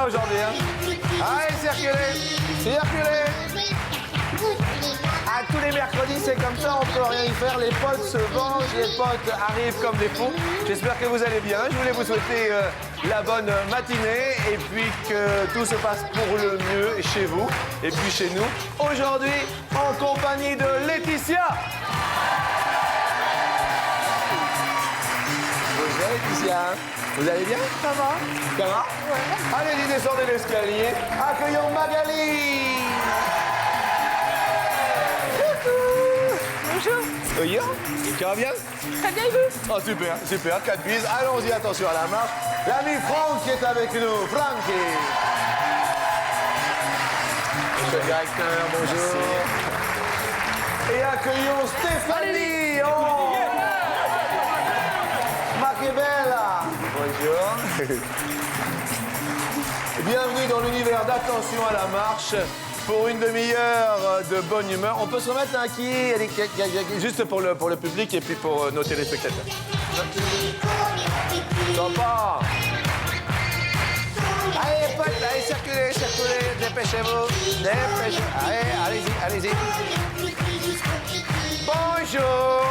bien aujourd'hui, hein. Allez, circulez, circulez. Ah, tous les mercredis, c'est comme ça, on peut rien y faire. Les potes se vengent, les potes arrivent comme des fous. J'espère que vous allez bien. Je voulais vous souhaiter la bonne matinée et puis que tout se passe pour le mieux chez vous et puis chez nous. Aujourd'hui, en compagnie de Laetitia. Bonjour Laetitia. Vous allez bien? Ça va? Ça va? Ouais. Allez-y, descendez l'escalier. Accueillons Magali. Bonjour. Oui, ça va bien? Très bien, et vous? Oh, super, super. 4 bises. Allons-y, attention à la marche. L'ami Franck est avec nous. Francky. Monsieur le directeur, bonjour. Et accueillons Stéphanie. Oh. Ma che bella. Bonjour. Bienvenue dans l'univers d'Attention à la marche. Pour une demi-heure de bonne humeur. On peut se remettre un qui juste pour le public et puis pour nos téléspectateurs. Sympa. Allez, potes, allez, circulez, circulez, dépêchez-vous. Dépêchez-vous. Allez, allez-y, allez-y. Bonjour.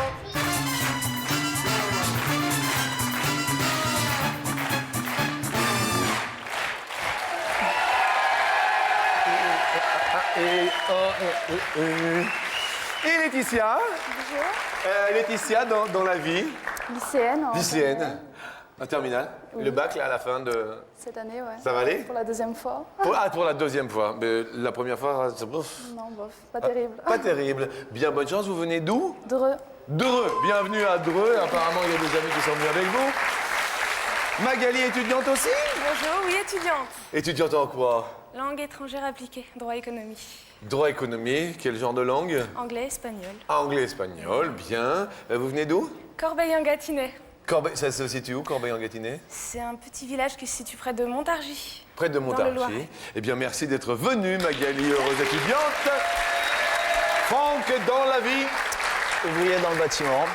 Et Laetitia. Bonjour. Laetitia, dans la vie. Lycéenne. en Lycéenne. terminale. En terminale. Oui. Le bac, là, à la fin de... Cette année, ouais. Ça va aller? Pour la deuxième fois. Pour la deuxième fois. Mais la première fois, c'est... Non, bof, pas terrible. Pas terrible. Bien, bonne chance. Vous venez d'où? Dreux. Dreux. Bienvenue à Dreux. Apparemment, il y a des amis qui sont venus avec vous. Magali, étudiante aussi? Bonjour, oui, étudiante. Étudiante en quoi? Langue étrangère appliquée, droit économie. Droit économie. Quel genre de langue? Anglais, espagnol. Anglais, espagnol. Bien. Vous venez d'où? Corbeil-en-Gâtinais. Corbeil, ça se situe où, Corbeil-en-Gâtinais? C'est un petit village qui se situe près de Montargis. Près de Dans le Montargis. Loiret. Eh bien, merci d'être venue, Magali, heureuse étudiante. Franck, dans la vie. Ouvrier dans le bâtiment.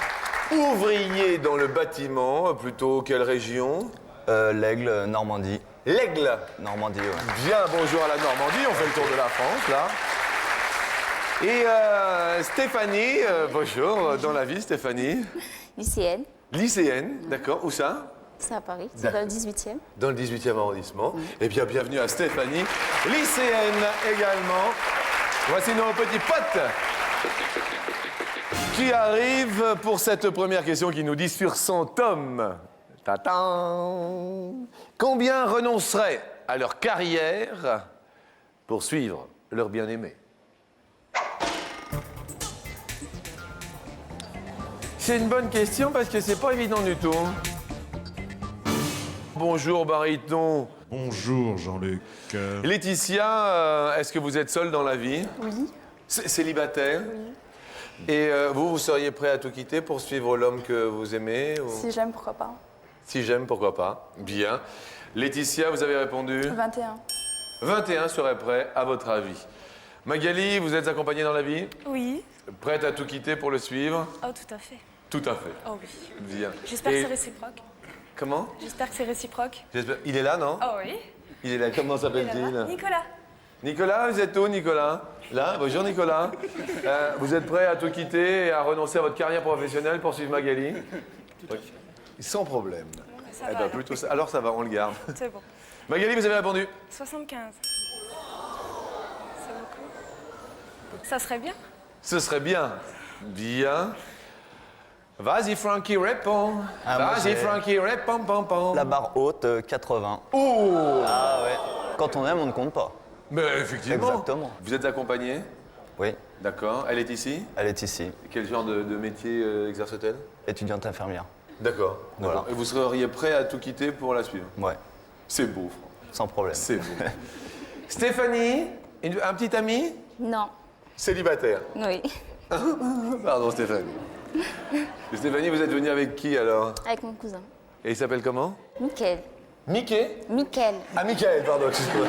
Ouvrier dans le bâtiment, plutôt quelle région? L'Aigle, Normandie. L'Aigle. Normandie, ouais. Bien, bonjour à la Normandie, on fait le tour de la France, là. Et Stéphanie, bonjour, dans la vie, Stéphanie. Lycéenne, Lycéenne, d'accord, où ça? c'est à Paris, c'est dans le 18e. Dans le 18e arrondissement. Eh bien, bienvenue à Stéphanie, lycéenne également. Voici nos petits potes qui arrivent pour cette première question qui nous dit sur 100 tomes. Tatan. Combien renonceraient à leur carrière pour suivre leur bien-aimé? C'est une bonne question parce que c'est pas évident du tout. Bonjour Baryton. Bonjour Jean-Luc. Laetitia, est-ce que vous êtes seule dans la vie? Oui. Célibataire? Oui. Et vous seriez prêt à tout quitter pour suivre l'homme que vous aimez ou... Si j'aime, pourquoi pas. Si j'aime, pourquoi pas. Bien. Laetitia, vous avez répondu? 21. 21 seraient prêts, à votre avis. Magali, vous êtes accompagnée dans la vie? Oui. Prête à tout quitter pour le suivre? Oh, tout à fait. Tout à fait. Oh oui. Bien. J'espère Et- que c'est réciproque. Comment? J'espère que c'est réciproque. Il est là, non? Oh oui. Il est là. Comment Et là-bas. s'appelle-t-il? Nicolas. Nicolas, vous êtes où, Nicolas? Là? Bonjour, Nicolas. Vous êtes prêt à tout quitter et à renoncer à votre carrière professionnelle pour suivre Magali? Oui. Sans problème. Ça Eh va, ben, alors. plutôt ça. Alors ça va, on le garde. C'est bon. Magali, vous avez répondu? 75. C'est beaucoup. Ça serait bien. Ce serait bien. Bien. Vas-y, Frankie, réponds. Ah, moi, Vas-y, j'ai- Frankie, réponds, pom, pom. La barre haute, 80. Oh! Ah ouais. Quand on aime, on ne compte pas. Mais effectivement. Exactement. Vous êtes accompagné? Oui, D'accord. Elle est ici? elle est ici. Quel genre de métier exerce-t-elle? Étudiante infirmière. D'accord. Voilà. D'accord. Et vous seriez prêt à tout quitter pour la suivre? Ouais, C'est beau, Franck. sans problème. C'est beau. Stéphanie, un petit ami? Non, Célibataire. oui, Pardon, Stéphanie. Et Stéphanie, vous êtes venue avec qui alors? avec mon cousin. Et il s'appelle comment? Mickaël. Mickey? Mickaël. Ah, Michael, pardon, excusez-moi.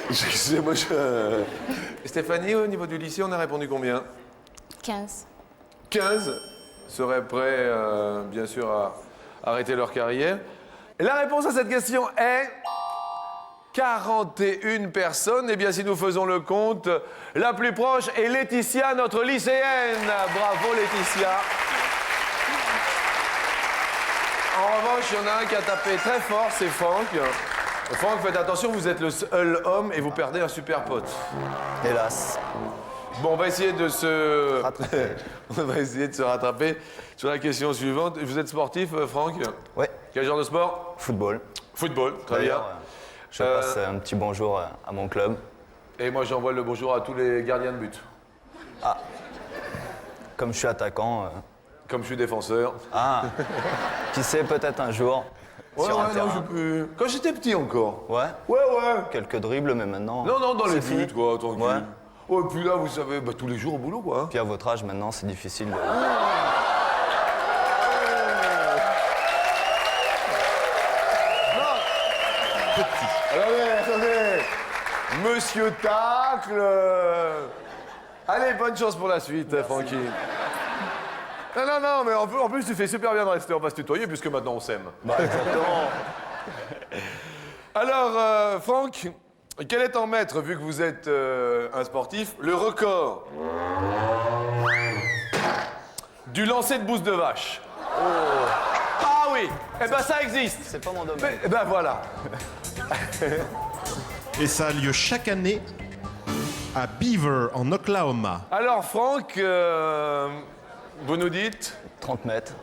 Excusez-moi, Stéphanie, au niveau du lycée, on a répondu combien? 15. 15 seraient prêts, bien sûr, à arrêter leur carrière. Et la réponse à cette question est 41 personnes. Eh bien, si nous faisons le compte, la plus proche est Laetitia, notre lycéenne. Bravo, Laetitia. En revanche, il y en a un qui a tapé très fort, c'est Franck. Franck, faites attention, vous êtes le seul homme et vous perdez un super pote. Hélas. Bon, on va essayer de se... Rattraper. On va essayer de se rattraper sur la question suivante. Vous êtes sportif, Franck? Ouais. Quel genre de sport? Football. Football, très bien. D'ailleurs, je passe un petit bonjour à mon club. Et moi, j'envoie le bonjour à tous les gardiens de but. Comme je suis attaquant, Comme je suis défenseur. qui sait, peut-être un jour, sur un terrain. Quand j'étais petit encore. Ouais, Ouais. quelques dribbles, mais maintenant. Non, dans les c'est fini. buts, quoi, tranquille. Ouais. Oh, et puis là, vous savez, bah, tous les jours au boulot, quoi. Hein. Puis à votre âge, maintenant, c'est difficile de. Attendez. Monsieur Tacle. Allez, bonne chance pour la suite, Francky. Non, mais en plus, tu fais super bien de rester. On va se tutoyer puisque maintenant on s'aime. Bah, exactement. Alors, Franck, quel est en mètres, vu que vous êtes un sportif, le record du lancer de bouse de vache? Ah oui, eh ben ça existe. C'est pas mon domaine. Eh ben voilà. Et ça a lieu chaque année à Beaver, en Oklahoma. Alors, Franck, vous nous dites 30 mètres.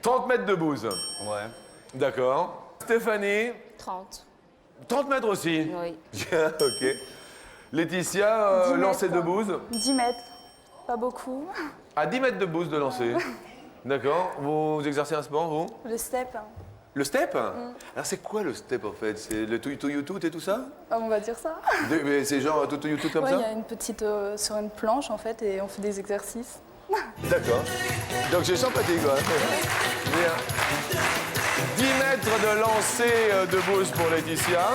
30 mètres de bouse. Ouais. D'accord. Stéphanie, 30. 30 mètres aussi. Oui. Ok. Laetitia, 10 mètres, lancer de quoi. bouse. 10 mètres. Pas beaucoup. À 10 mètres de bouse de lancer. D'accord. Vous exercez un sport, vous? Le step, Le step? Alors, c'est quoi le step, en fait? C'est le tout et tout ça? on va dire ça. Mais c'est genre tout comme Ouais, il y ça? a une petite sur une planche en fait et on fait des exercices. D'accord. Donc, c'est sympathique, quoi. Bien. 10 mètres de lancer de bouse pour Laetitia.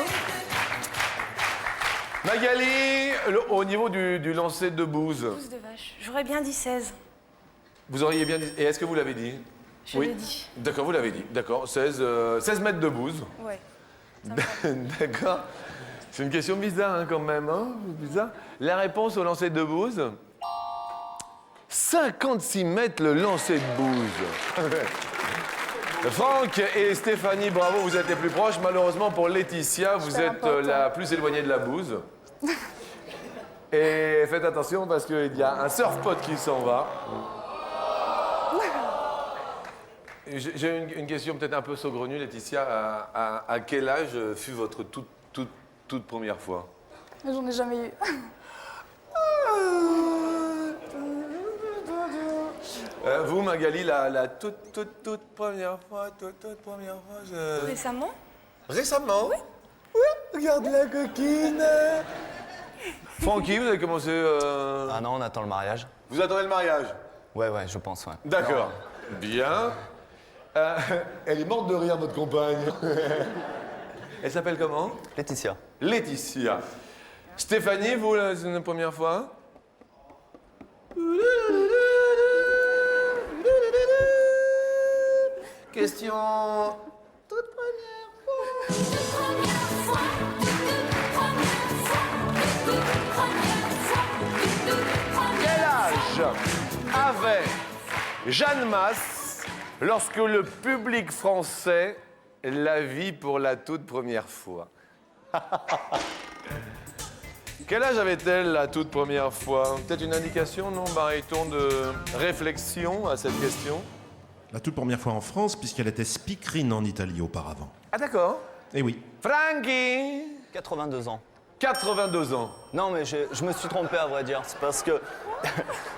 Magali, au niveau du lancer de bouse, Bouse de vache. J'aurais bien dit 16. vous auriez bien dit... Et est-ce que vous l'avez dit? Je l'ai dit. D'accord, vous l'avez dit. D'accord, 16 mètres de bouse. Ouais. D'accord. C'est une question bizarre, hein, quand même. Hein, bizarre. La réponse au lancer de bouse? 56 mètres le lancer de bouse. Franck et Stéphanie, bravo, vous êtes les plus proches. Malheureusement pour Laetitia, vous êtes la plus éloignée de la bouse. Et faites attention parce qu'il y a un surf-pot qui s'en va. J'ai une question peut-être un peu saugrenue, Laetitia. À quel âge fut votre toute première fois? J'en ai jamais eu. Vous, Magali, la toute première fois, Récemment? Récemment? Oui. Regarde la coquine. Francky, vous avez commencé... Ah non, on attend le mariage. Vous attendez le mariage? Ouais, je pense, ouais. D'accord. Bien. Elle est morte de rire, votre compagne. Elle s'appelle comment? Laetitia. Laetitia. Stéphanie, vous, c'est une première fois? Question toute première fois. Quel âge avait Jeanne Masse lorsque le public français la vit pour la toute première fois? Quel âge avait-elle la toute première fois? Peut-être une indication, non, Bariton, de réflexion à cette question? La toute première fois en France, puisqu'elle était speakerine en Italie auparavant. Ah d'accord. Eh oui. Francky, 82 ans. 82 ans. Non, mais je me suis trompé, à vrai dire. C'est parce que...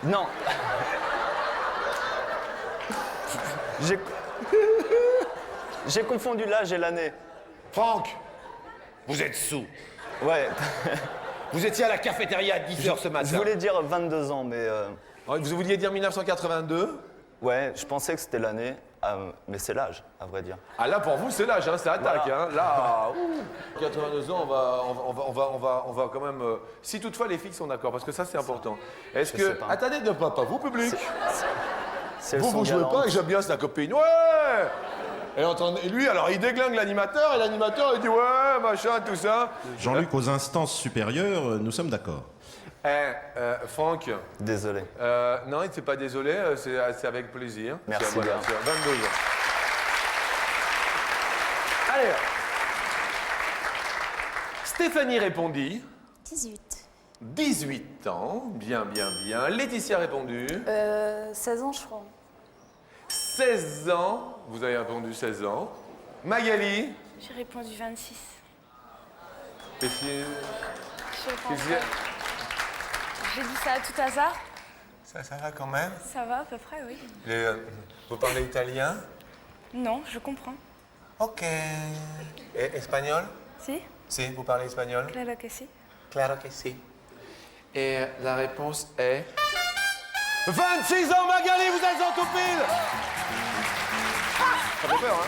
non. J'ai confondu l'âge et l'année. Franck, vous êtes sous. Ouais. Vous étiez à la cafétéria à 10h ce matin. Je voulais dire 22 ans, mais... Vous vouliez dire 1982? Ouais, je pensais que c'était l'année, mais c'est l'âge, à vrai dire. Ah là, pour vous, c'est l'âge, hein, ça attaque. Voilà. Hein. Là, 82 ans, on va quand même... si toutefois les filles sont d'accord, parce que ça, c'est important. Est-ce Je sais que... pas. Attendez, pas vous, public. Si elles Vous sont jouez galantes. pas et j'aime bien, c'est la copine. Ouais. Et lui, alors, il déglingue l'animateur, et l'animateur, il dit ouais, machin, tout ça. Jean-Luc, aux instances supérieures, nous sommes d'accord. Franck. Désolé. Non, il ne s'est pas désolé, c'est avec plaisir. Merci Voilà, bien. c'est 22 ans. Allez. Stéphanie répondit. 18. 18 ans, bien, bien, bien. Laetitia a répondu. 16 ans, je crois. 16 ans, vous avez répondu 16 ans. Magali. J'ai répondu 26. Et si... Je pense Qu'est-ce pas. J'ai dit ça à tout hasard. Ça va quand même. Ça va à peu près, oui. Vous parlez italien? Non, je comprends. Ok. Et espagnol? Si? Si, vous parlez espagnol? Claro que si. Claro que si. Et la réponse est... 26 ans, Magali, vous êtes en tout pile! Ça fait peur, hein?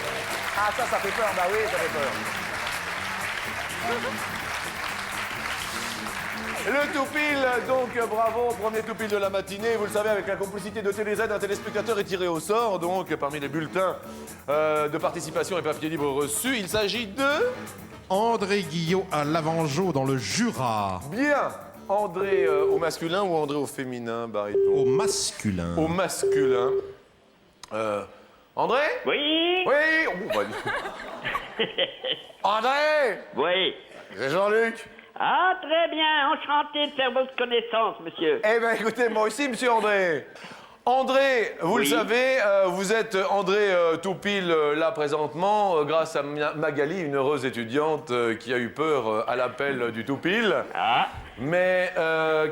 Ah, ça fait peur, bah oui, ça fait peur. Le tout pile, donc bravo, premier tout pile de la matinée. Vous le savez, avec la complicité de TéléZ, un téléspectateur est tiré au sort. Donc, parmi les bulletins de participation et papier libre reçus, il s'agit de... André Guillot à Lavangeau, dans le Jura. Bien. André au masculin ou André au féminin, baryton? Au masculin. Au masculin. André? Oui. Oui. Oh, bah, André? Oui. C'est Jean-Luc. Ah, très bien. Enchanté de faire votre connaissance, monsieur. Eh bien, écoutez, moi aussi, monsieur André. André, vous le Oui. savez, vous êtes André tout pile là présentement, grâce à Magali, une heureuse étudiante qui a eu peur à l'appel du tout pile. Ah. Mais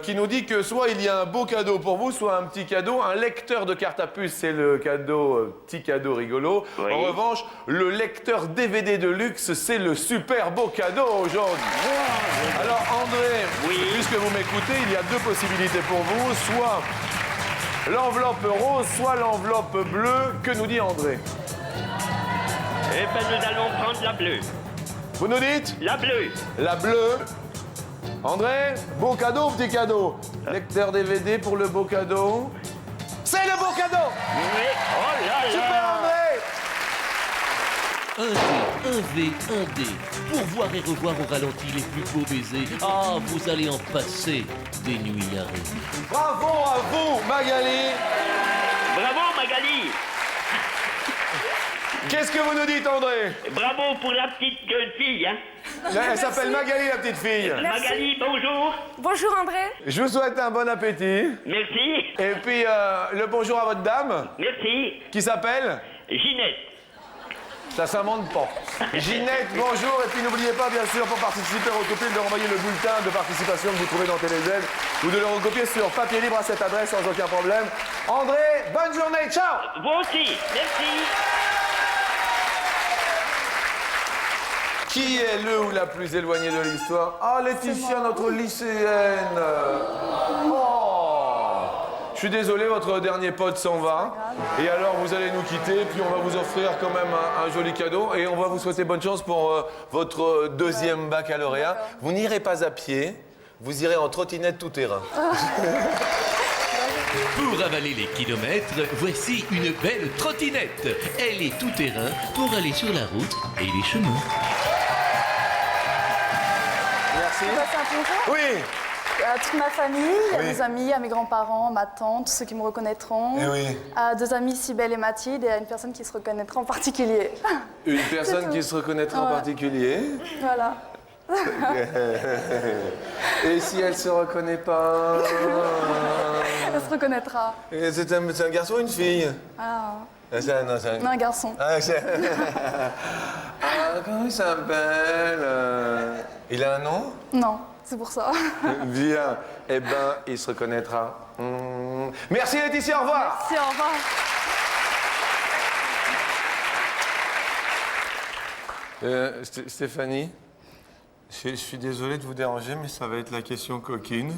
qui nous dit que soit il y a un beau cadeau pour vous, soit un petit cadeau. Un lecteur de carte à puce, c'est le cadeau, petit cadeau rigolo. Oui. En revanche, le lecteur DVD de luxe, c'est le super beau cadeau aujourd'hui. Alors André, Oui. puisque vous m'écoutez, il y a deux possibilités pour vous. Soit l'enveloppe rose, soit l'enveloppe bleue. Que nous dit André? Eh ben, nous allons prendre la bleue. Vous nous dites? La bleue. La bleue. André, beau cadeau ou petit cadeau? Lecteur DVD pour le beau cadeau. C'est le beau cadeau! Oui. Oh là là. Super André! 1D, 1D. Pour voir et revoir au ralenti les plus beaux baisers. Ah, vous allez en passer des nuits à rêver. Bravo à vous, Magali! Bravo, Magali. Qu'est-ce que vous nous dites, André? Bravo pour la petite jeune fille, hein. Elle s'appelle Magali, la petite fille. Merci. Magali, bonjour. Bonjour André. Je vous souhaite un bon appétit. Merci. Et puis, le bonjour à votre dame, Merci. qui s'appelle? Ginette. Ça monte pas. Ginette, bonjour. Et puis n'oubliez pas, bien sûr, pour participer au Topil, de renvoyer le bulletin de participation que vous trouvez dans TéléZ ou de le recopier sur papier libre à cette adresse sans aucun problème. André, bonne journée. Ciao! Vous aussi. Merci. Qui est le ou la plus éloignée de l'histoire? Ah, Laetitia, notre lycéenne. Oh! Je suis désolé, votre dernier pote s'en va. Et alors, vous allez nous quitter, puis on va vous offrir quand même un joli cadeau. Et on va vous souhaiter bonne chance pour votre deuxième baccalauréat. Vous n'irez pas à pied, vous irez en trottinette tout terrain. Pour avaler les kilomètres, voici une belle trottinette. Elle est tout terrain pour aller sur la route et les chemins. Merci. On passe un bonjour Oui. à toute ma famille, à Oui. mes amis, à mes grands-parents, ma tante, tous ceux qui me reconnaîtront. Eh oui. À deux amis, Cybèle et Mathilde, et à une personne qui se reconnaîtra en particulier. Une personne qui se reconnaîtra en Ouais. particulier. Voilà. Et si elle se reconnaît pas? Elle se reconnaîtra. Et c'est un garçon ou une fille? Ah, C'est un... non, un garçon. Ah, comment il s'appelle? Il a un nom? Non, c'est pour ça. Bien. Eh ben, il se reconnaîtra. Merci Laetitia, au revoir. Si, au revoir. Stéphanie, je suis désolé de vous déranger, mais ça va être la question coquine.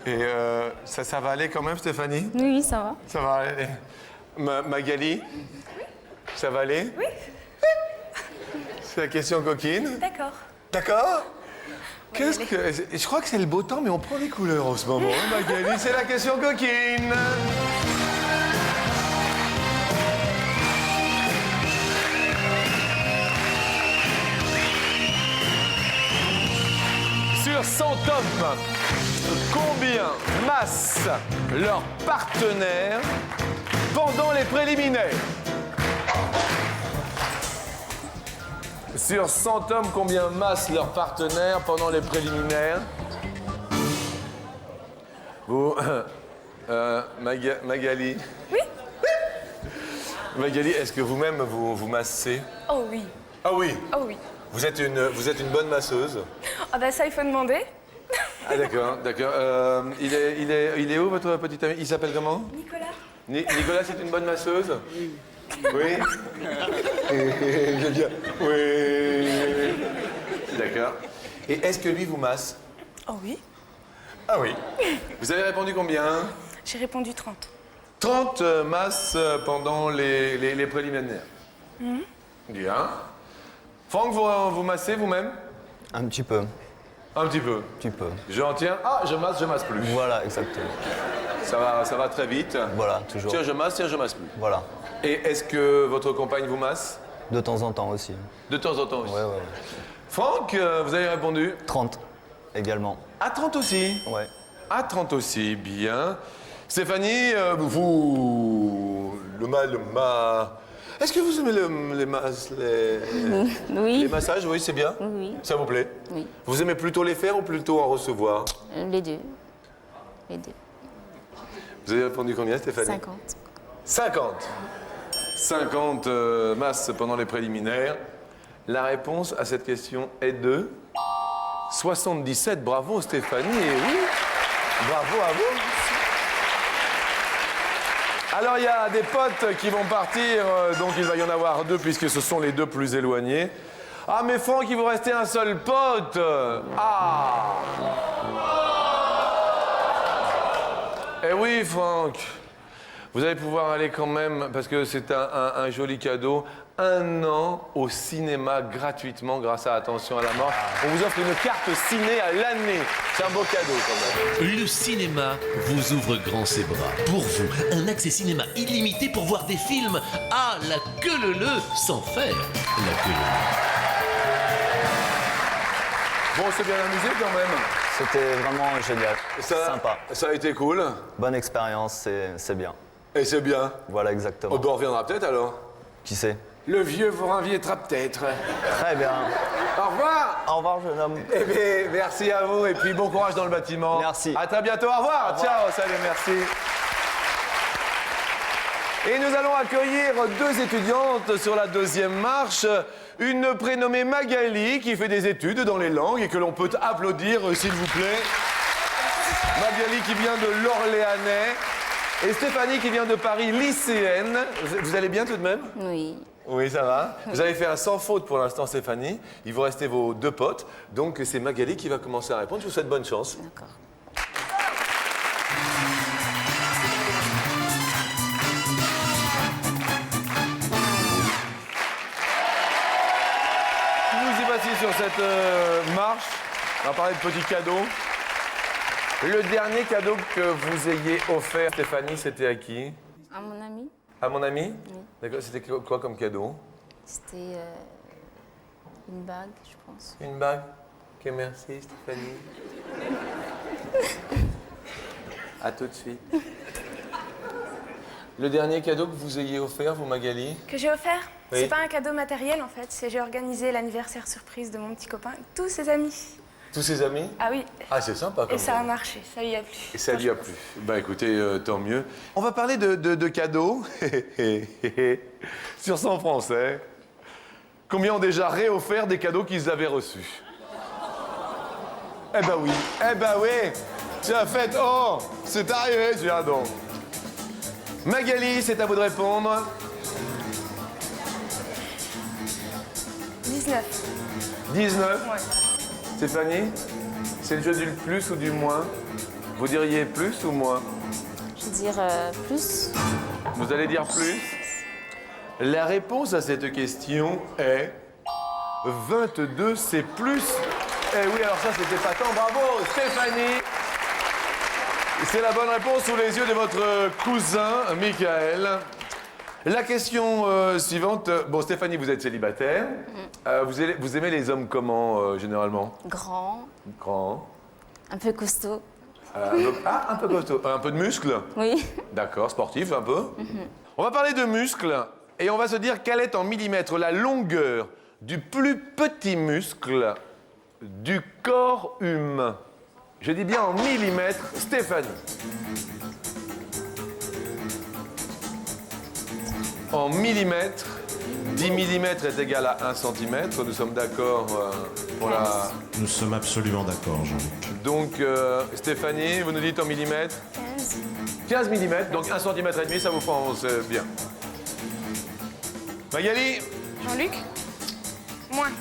Et ça va aller quand même, Stéphanie? Oui, ça va. Ça va aller. Magali? Ça va aller? Oui. C'est la question coquine. D'accord. D'accord? Qu'est-ce que... Je crois que c'est le beau temps, mais on prend les couleurs en ce moment, hein, Magali. C'est la question coquine. 100 hommes, combien massent leurs partenaires pendant les préliminaires? Sur 100 hommes, combien massent leurs partenaires pendant les préliminaires? Vous, Magali? Oui. Magali, est-ce que vous-même vous massez? Oh oui. Ah oui. Oh oui. Vous êtes une bonne masseuse? Ah bah ça, il faut demander. Ah d'accord, d'accord. Il est où votre petit ami? Il s'appelle comment? Nicolas. Nicolas, c'est une bonne masseuse? Oui. Oui? J'aime bien. Oui. D'accord. Et est-ce que lui vous masse? Oh oui. Ah oui. Vous avez répondu combien? J'ai répondu 30. 30 masses pendant les préliminaires. Bien. Franck, vous massez vous-même? Un petit peu. Un petit peu. Un petit peu. Je en tiens. Ah, je masse plus. Voilà, exactement. Ça va très vite. Voilà, toujours. Tiens, je masse plus. Voilà. Et est-ce que votre compagne vous masse? De temps en temps aussi. De temps en temps aussi. Ouais. Franck, vous avez répondu? 30 également. À 30 aussi? Ouais. À 30 aussi, bien. Stéphanie, vous... Est-ce que vous aimez Oui. les massages? Oui, c'est bien? Oui. Ça vous plaît? Oui. Vous aimez plutôt les faire ou plutôt en recevoir? Les deux. Les deux. Vous avez répondu combien, Stéphanie? 50. 50. 50 masses pendant les préliminaires. La réponse à cette question est de 77. Bravo Stéphanie, et oui, bravo à vous. Alors il y a des potes qui vont partir, donc il va y en avoir deux puisque ce sont les deux plus éloignés. Ah mais Franck, il vous restait un seul pote. Ah. Eh oui Franck. Vous allez pouvoir aller quand même, parce que c'est un joli cadeau, 1 an au cinéma gratuitement grâce à Attention à la mort. On vous offre une carte ciné à l'année. C'est un beau cadeau quand même. Le cinéma vous ouvre grand ses bras. Pour vous, un accès cinéma illimité pour voir des films à la queue leu sans faire la queue leu. Bon, on s'est bien amusé quand même. C'était vraiment génial. Sympa. Ça a été cool. Bonne expérience, c'est bien. Et c'est bien. Voilà, exactement. On reviendra peut-être alors. Qui sait? Le vieux vous reviendra peut-être. Très bien. Au revoir. Au revoir, jeune homme. Eh bien, merci à vous et puis bon courage dans le bâtiment. Merci. À très bientôt. Au revoir. Ciao, salut, merci. Et nous allons accueillir deux étudiantes sur la deuxième marche. Une prénommée Magali qui fait des études dans les langues et que l'on peut applaudir, s'il vous plaît. Magali qui vient de l'Orléanais. Et Stéphanie qui vient de Paris, lycéenne. Vous allez bien tout de même? Oui. Oui, ça va. Vous avez fait un sans faute pour l'instant, Stéphanie. Il vous restait vos deux potes. Donc, c'est Magali qui va commencer à répondre. Je vous souhaite bonne chance. D'accord. Nous y voici sur cette marche. On va parler de petits cadeaux. Le dernier cadeau que vous ayez offert, Stéphanie, c'était à qui? À mon ami, À mon ami? Oui. D'accord, c'était quoi comme cadeau? c'était une bague, je pense. Une bague? Ok, merci, Stéphanie. À tout de suite. Le dernier cadeau que vous ayez offert, vous, Magali? Que j'ai offert? Oui. C'est pas un cadeau matériel en fait, c'est j'ai organisé l'anniversaire surprise de mon petit copain avec tous ses amis. Tous ses amis? Ah oui. Ah, c'est sympa comme Et ça a marché, ça lui a plu. Et ça lui a plu. Bah écoutez, tant mieux. On va parler de cadeaux. Sur 100 Français, combien ont déjà réoffert des cadeaux qu'ils avaient reçus? Eh ben oui, tu as fait, oh, c'est arrivé, tu as donc. Magali, c'est à vous de répondre. 19. 19. Ouais. Stéphanie, c'est le jeu du plus ou du moins? Vous diriez plus ou moins? Je veux dire plus. Vous allez dire plus? La réponse à cette question est 22, c'est plus. Eh oui, alors ça, c'était pas tant. Bravo, Stéphanie. C'est la bonne réponse sous les yeux de votre cousin, Michael. La question suivante. Bon, Stéphanie, vous êtes célibataire. Vous aimez les hommes comment, généralement? Grand, Grand. Un peu costaud. Un peu costaud. Un peu de muscle? Oui. D'accord, sportif un peu. On va parler de muscles et on va se dire quelle est en millimètres la longueur du plus petit muscle du corps humain. Je dis bien en millimètres, Stéphanie. En millimètres, 10 millimètres est égal à 1 centimètre. Nous sommes d'accord pour la... Nous sommes absolument d'accord, Jean-Luc. Donc, Stéphanie, vous nous dites en millimètres? 15. 15 millimètres, donc 1 centimètre et demi, ça vous pense bien. Magali? Jean-Luc? Moins.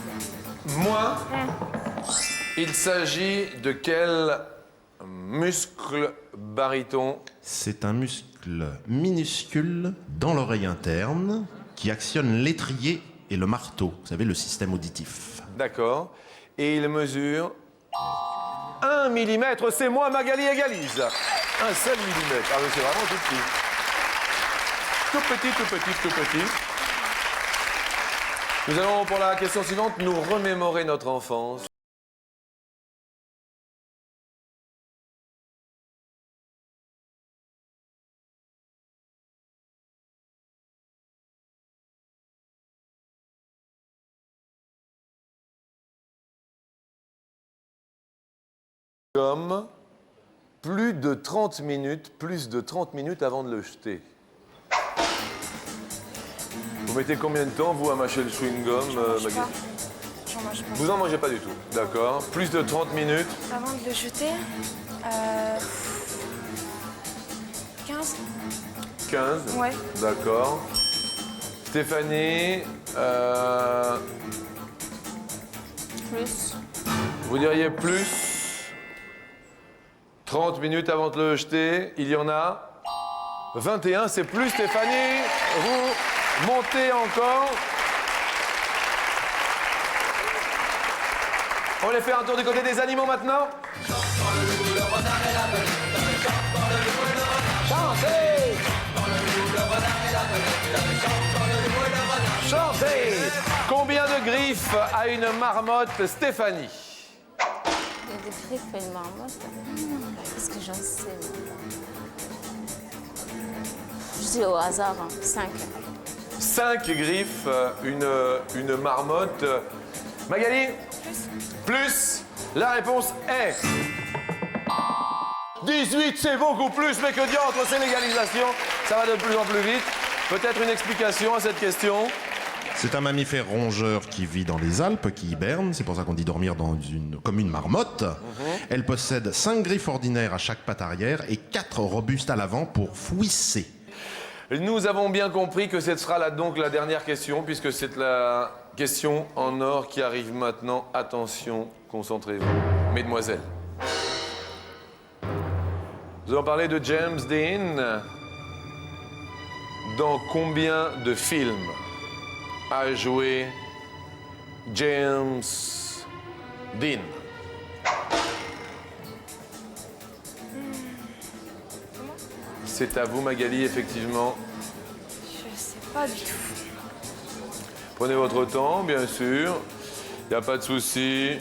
Moins. Il s'agit de quel muscle baryton? C'est un muscle minuscule dans l'oreille interne qui actionne l'étrier et le marteau, vous savez, le système auditif. D'accord. Et il mesure 1 millimètre. C'est moi, Magali égalise. Un seul millimètre. Ah, mais c'est vraiment tout petit. Tout petit, tout petit, tout petit. Nous allons, pour la question suivante, nous remémorer notre enfance. Comme plus de 30 minutes avant de le jeter. Vous mettez combien de temps, vous, à mâcher le chewing-gum, Magali? J'en mange pas. Vous en mangez pas du tout, d'accord. Plus de 30 minutes. Avant de le jeter, 15. 15. Ouais. D'accord. Stéphanie, Plus. vous diriez plus 30 minutes avant de le jeter, il y en a 21, c'est plus Stéphanie. Vous montez encore. On les fait un tour du côté des animaux maintenant. Chantez! Chantez! Combien de griffes a une marmotte, Stéphanie? Il y a des griffes et une marmotte. Qu'est-ce que j'en sais, moi? Je dis au hasard, 5. 5 griffes, une marmotte. Magali? Plus. La réponse est... 18, c'est beaucoup plus, mais que diantre, c'est l'égalisation. Ça va de plus en plus vite. Peut-être une explication à cette question? C'est un mammifère rongeur qui vit dans les Alpes, qui hiberne. C'est pour ça qu'on dit dormir comme une marmotte. Elle possède 5 griffes ordinaires à chaque patte arrière et 4 robustes à l'avant pour fouisser. Nous avons bien compris que ce sera donc la dernière question, puisque c'est la question en or qui arrive maintenant. Attention, concentrez-vous, mesdemoiselles. Nous allons parler de James Dean. Dans combien de films a joué James Dean? C'est à vous, Magali, effectivement. Je sais pas du tout. Prenez votre temps, bien sûr. Il n'y a pas de souci.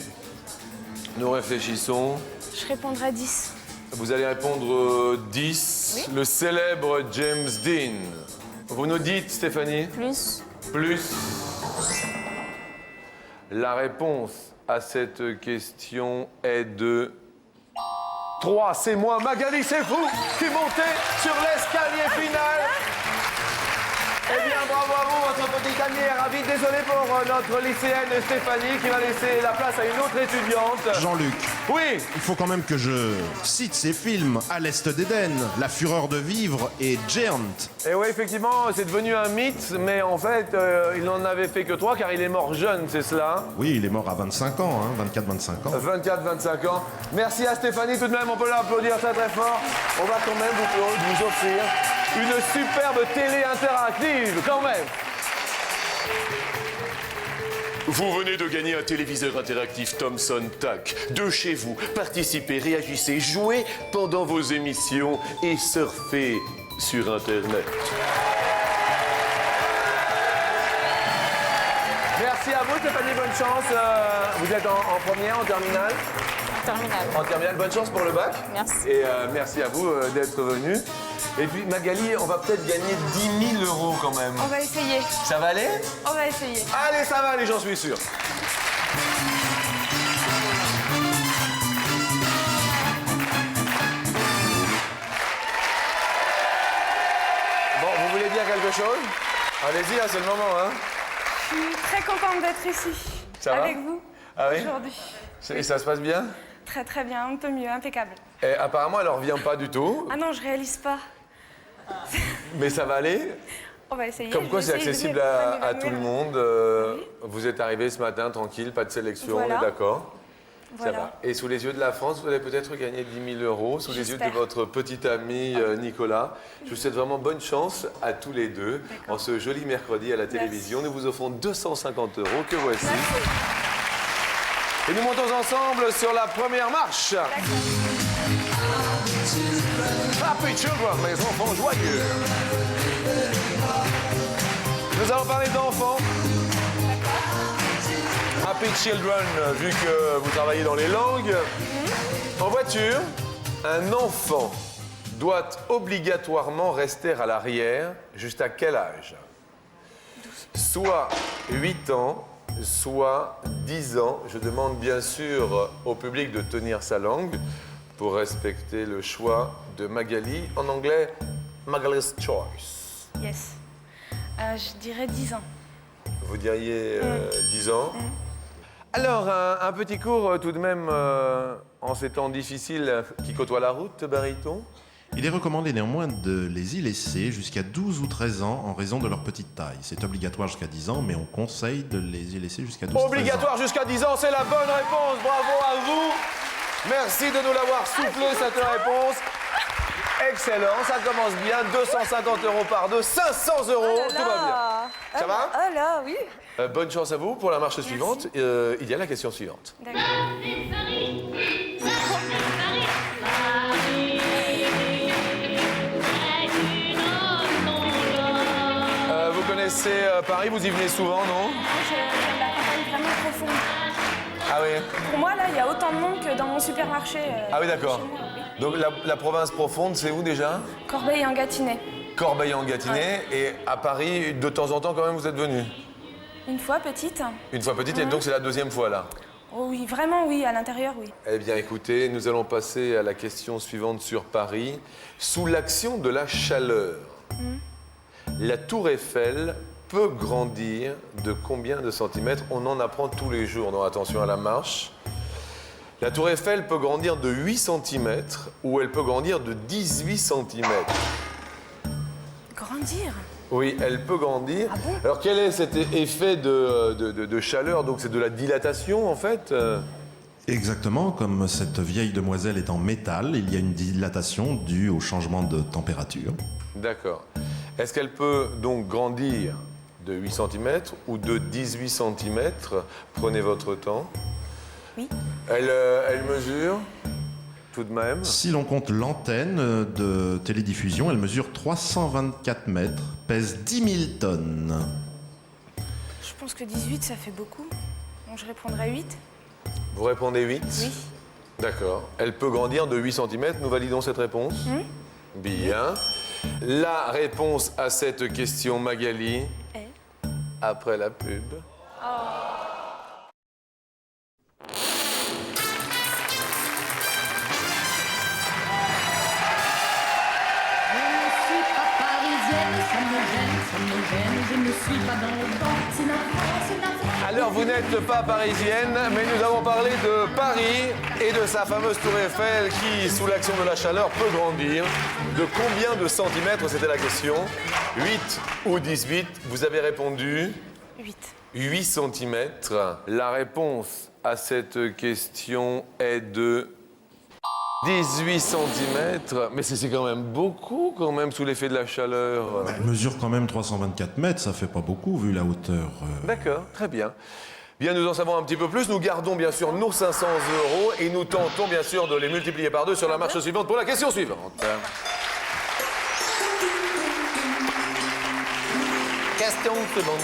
Nous réfléchissons. Je répondrai 10. Vous allez répondre 10. Oui. Le célèbre James Dean. Vous nous dites, Stéphanie? Plus. Plus. La réponse à cette question est de 3. C'est moi, Magali, c'est vous qui montez sur l'escalier final. Eh bien, bravo à vous, votre petite amie est ravie. Désolé pour notre lycéenne Stéphanie qui va laisser la place à une autre étudiante. Jean-Luc, Oui, il faut quand même que je cite ces films. À l'Est d'Éden, La Fureur de vivre et Giant. et oui, effectivement, c'est devenu un mythe, mais en fait, il n'en avait fait que 3 car il est mort jeune, c'est cela? Oui, il est mort à 25 ans, hein, 24-25 ans. 24-25 ans. Merci à Stéphanie, tout de même, on peut l'applaudir très très fort. On va quand même vous offrir une superbe télé interactive, quand même. Vous venez de gagner un téléviseur interactif Thomson TAC. De chez vous, participez, réagissez, jouez pendant vos émissions et surfez sur Internet. Merci à vous, Stéphanie, bonne chance. Vous êtes en première, en terminale? terminale. En terminale, bonne chance pour le bac. Merci. Et merci à vous d'être venu. Et puis Magali, on va peut-être gagner 10 000 € quand même. On va essayer. Ça va aller? On va essayer. Allez, ça va aller, j'en suis sûr. Bon, vous voulez dire quelque chose? Allez-y, là, c'est le moment, hein. Je suis très contente d'être ici. Ça va? avec vous Ah oui? aujourd'hui. Et ça se passe bien? Très très bien, un peu mieux, impeccable. Et apparemment, elle en revient pas du tout. Ah non, je réalise pas. Mais ça va aller? On va essayer. Comme quoi, je vais c'est essayer accessible de à m'évanouir. tout le monde. Vous êtes arrivé ce matin, tranquille, pas de sélection, Voilà. on est d'accord? Voilà. Ça va. Et sous les yeux de la France, vous allez peut-être gagner 10 000 €, sous les yeux de J'espère. votre petit ami Nicolas. Je vous souhaite vraiment bonne chance à tous les deux. En ce joli mercredi à la télévision, nous vous offrons 250 € que voici. Et nous montons ensemble sur la première marche. Happy Children, les enfants joyeux. Nous allons parler d'enfants. Happy Children, vu que vous travaillez dans les langues. En voiture, un enfant doit obligatoirement rester à l'arrière jusqu'à quel âge? Soit 8 ans, soit 10 ans. Je demande bien sûr au public de tenir sa langue pour respecter le choix de Magali. En anglais, Magali's Choice. Yes. Je dirais 10 ans. Vous diriez 10 ans. Alors, un petit cours tout de même en ces temps difficiles qui côtoient la route, Baryton. Il est recommandé néanmoins de les y laisser jusqu'à 12 ou 13 ans en raison de leur petite taille. C'est obligatoire jusqu'à 10 ans, mais on conseille de les y laisser jusqu'à 12 ou 13 ans. Obligatoire jusqu'à 10 ans, c'est la bonne réponse. Bravo à vous. Merci de nous l'avoir soufflé, cette réponse. Excellent, ça commence bien. 250 € par deux, 500 €, tout va bien. Ça va? Ah là, oui. Bonne chance à vous pour la marche suivante. Il y a la question suivante. D'accord. Vous connaissez Paris, vous y venez souvent, non? J'aime la campagne vraiment profonde. Ah oui. Pour moi, là, il y a autant de monde que dans mon supermarché. Ah oui, d'accord. chez moi, oui. Donc la province profonde, c'est où déjà? Corbeil-en-Gâtinais. Corbeil-en-Gâtinais. Et à Paris, de temps en temps, quand même, vous êtes venu? Une fois petite. Une fois petite, et donc c'est la deuxième fois là. Oh oui, vraiment oui, à l'intérieur, oui. Eh bien, écoutez, nous allons passer à la question suivante sur Paris. Sous l'action de la chaleur, la tour Eiffel peut grandir de combien de centimètres? On en apprend tous les jours dans Attention à la marche. La tour Eiffel peut grandir de 8 cm ou elle peut grandir de 18 cm. Grandir? Oui, elle peut grandir. Ah bon? Alors, quel est cet effet de chaleur? Donc, c'est de la dilatation, en fait Exactement, comme cette vieille demoiselle est en métal, il y a une dilatation due au changement de température. D'accord. Est-ce qu'elle peut donc grandir de 8 cm ou de 18 cm? Prenez votre temps. Oui. Elle mesure tout de même. Si l'on compte l'antenne de télédiffusion, elle mesure 324 mètres, pèse 10 000 tonnes. Je pense que 18, ça fait beaucoup. Bon, je répondrai 8. Vous répondez 8? Oui. D'accord. Elle peut grandir de 8 cm. Nous validons cette réponse. Bien. La réponse à cette question, Magali, après la pub. Alors, vous n'êtes pas parisienne, mais nous avons parlé de Paris et de sa fameuse tour Eiffel qui, sous l'action de la chaleur, peut grandir. De combien de centimètres, c'était la question? 8 ou 18? Vous avez répondu 8. 8 centimètres. La réponse à cette question est de 18 cm. Mais c'est quand même beaucoup, quand même, sous l'effet de la chaleur. Elle mesure quand même 324 mètres, ça fait pas beaucoup vu la hauteur. D'accord, très bien. Bien, nous en savons un petit peu plus. Nous gardons bien sûr nos 500 € et nous tentons bien sûr de les multiplier par 2 sur la marche suivante pour la question suivante. Question suivante.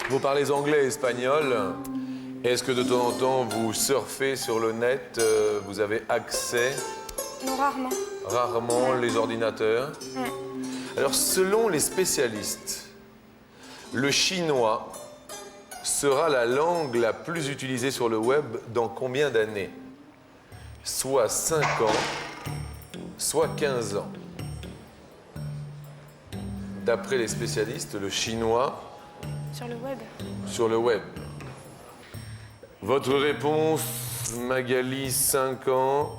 Vous parlez anglais et espagnol. Est-ce que de temps en temps, vous surfez sur le net, vous avez accès Non, rarement. rarement les ordinateurs? Ouais. Alors, selon les spécialistes, le chinois sera la langue la plus utilisée sur le web dans combien d'années? Soit 5 ans, soit 15 ans. D'après les spécialistes, le chinois Sur le web. sur le web. Votre réponse, Magali, 5 ans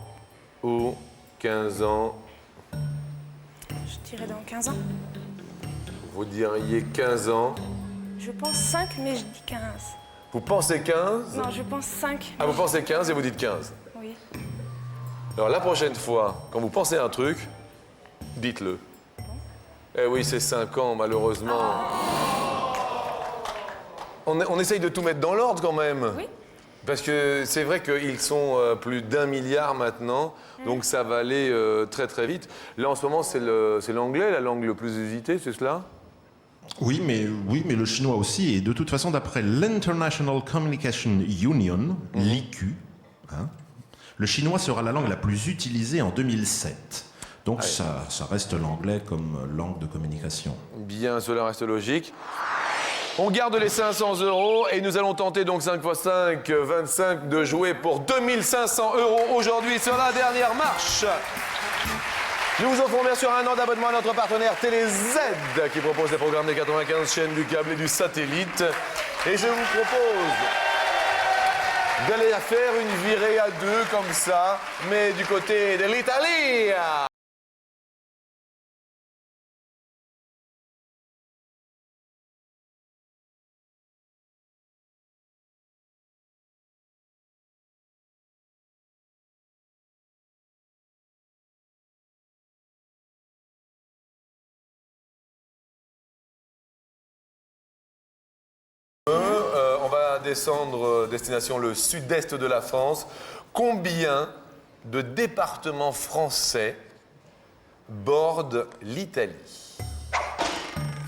ou 15 ans? Je dirais dans 15 ans. Vous diriez 15 ans. Je pense 5, mais je dis 15. Vous pensez 15? Non, je pense 5. Ah, vous pensez 15 et vous dites 15. Oui. Alors la prochaine fois, quand vous pensez à un truc, dites-le. Eh oui, c'est 5 ans, malheureusement. On essaye de tout mettre dans l'ordre quand même. Oui. Parce que c'est vrai qu'ils sont plus d'1 milliard maintenant, donc ça va aller très très vite. Là en ce moment, c'est l'anglais, la langue la plus usitée, c'est cela? Oui, mais le chinois aussi. Et de toute façon, d'après l'International Communication Union, l'IQ, hein, le chinois sera la langue la plus utilisée en 2007. Donc ça reste l'anglais comme langue de communication. Bien, cela reste logique. On garde les 500 € et nous allons tenter donc 5 x 5, 25 de jouer pour 2500 € aujourd'hui sur la dernière marche. Nous vous offrons bien sûr un an d'abonnement à notre partenaire TéléZ qui propose des programmes des 95 chaînes du câble et du satellite. Et je vous propose d'aller faire une virée à 2 comme ça, mais du côté de l'Italie. On va descendre destination le sud-est de la France. Combien de départements français bordent l'Italie?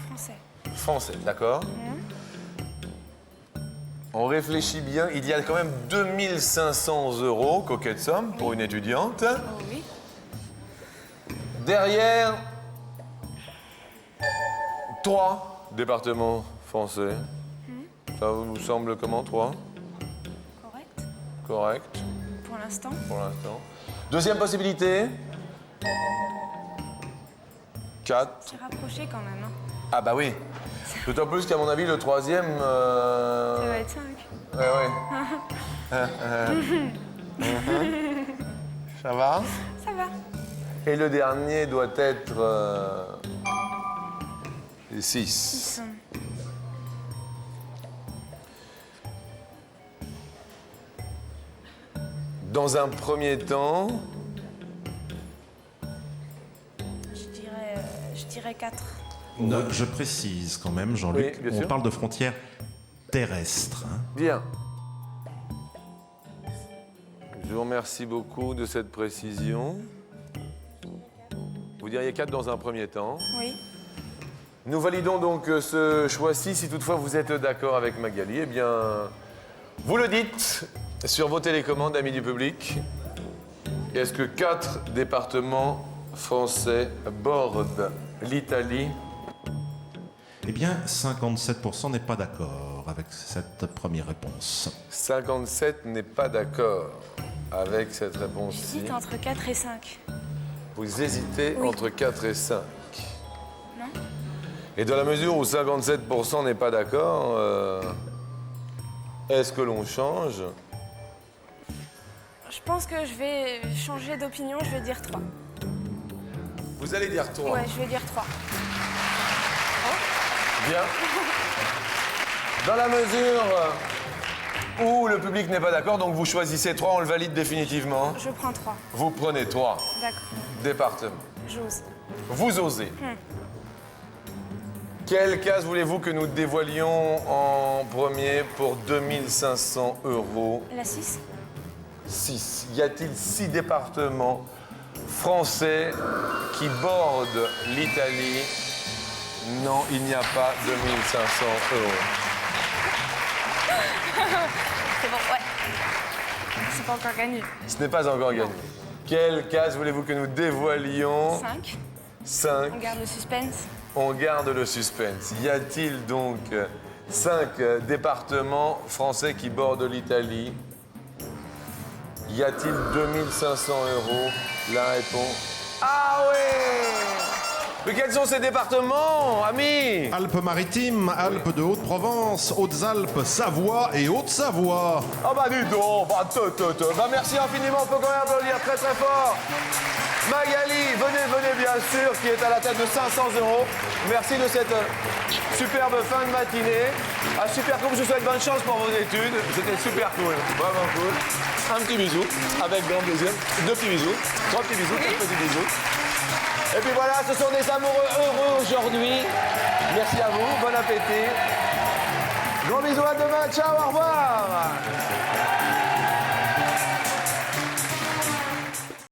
Français. Français, d'accord. On réfléchit bien, il y a quand même 2500 €, coquette somme, pour une étudiante. Oh oui. Derrière, 3 départements français. Ça vous semble comment, 3? Correct. Correct, Pour l'instant. pour l'instant. Deuxième possibilité. 4. C'est rapproché quand même. Hein. Ah bah oui. D'autant plus qu'à mon avis, le troisième... Ça va être 5. Ouais, ouais. Ça va? Ça va. Et le dernier doit être... 6. 6. Dans un premier temps, Je dirais 4. Je précise quand même, Jean-Luc, Oui, bien on sûr. parle de frontières terrestres. Hein. bien. Je vous remercie beaucoup de cette précision. Vous diriez 4 dans un premier temps. Oui. Nous validons donc ce choix-ci. Si toutefois vous êtes d'accord avec Magali, eh bien, vous le dites sur vos télécommandes, amis du public. Est-ce que 4 départements français bordent l'Italie? Eh bien, 57% n'est pas d'accord avec cette première réponse. 57 n'est pas d'accord avec cette réponse-ci. J'hésite entre 4 et 5. Vous hésitez Oui. entre 4 et 5. Non? Et dans la mesure où 57% n'est pas d'accord, est-ce que l'on change? Je pense que je vais changer d'opinion, je vais dire 3. Vous allez dire 3. Ouais, je vais dire 3. Bien. Dans la mesure où le public n'est pas d'accord, donc vous choisissez 3, on le valide définitivement. Je prends 3. Vous prenez 3 D'accord. départements. J'ose. Vous osez. Quelle case voulez-vous que nous dévoilions en premier pour 2500 €? La 6? 6. Y a-t-il 6 départements français qui bordent l'Italie? Non, il n'y a pas 2500 €. C'est bon, ouais. C'est pas encore gagné. Ce n'est pas encore gagné. Quelle case voulez-vous que nous dévoilions? 5. 5. On garde le suspense. On garde le suspense. Y a-t-il donc 5 départements français qui bordent l'Italie? Y a-t-il 2500 €? La réponse. Ah oui! Mais quels sont ces départements, amis? Alpes-Maritimes, Alpes de Haute-Provence, Hautes-Alpes, Savoie et Haute-Savoie. Ah bah dis donc, bah merci infiniment, on peut quand même applaudir très très fort. Magali, venez bien sûr, qui est à la tête de 500 €. Merci de cette superbe fin de matinée. Ah, super cool, je vous souhaite bonne chance pour vos études. C'était super cool, vraiment cool. Un petit bisou, avec grand plaisir. 2 petits bisous, 3 petits bisous, 4 petits bisous. Et puis voilà, ce sont des amoureux heureux aujourd'hui. Merci à vous, bon appétit. Gros bisous, à demain, ciao, au revoir.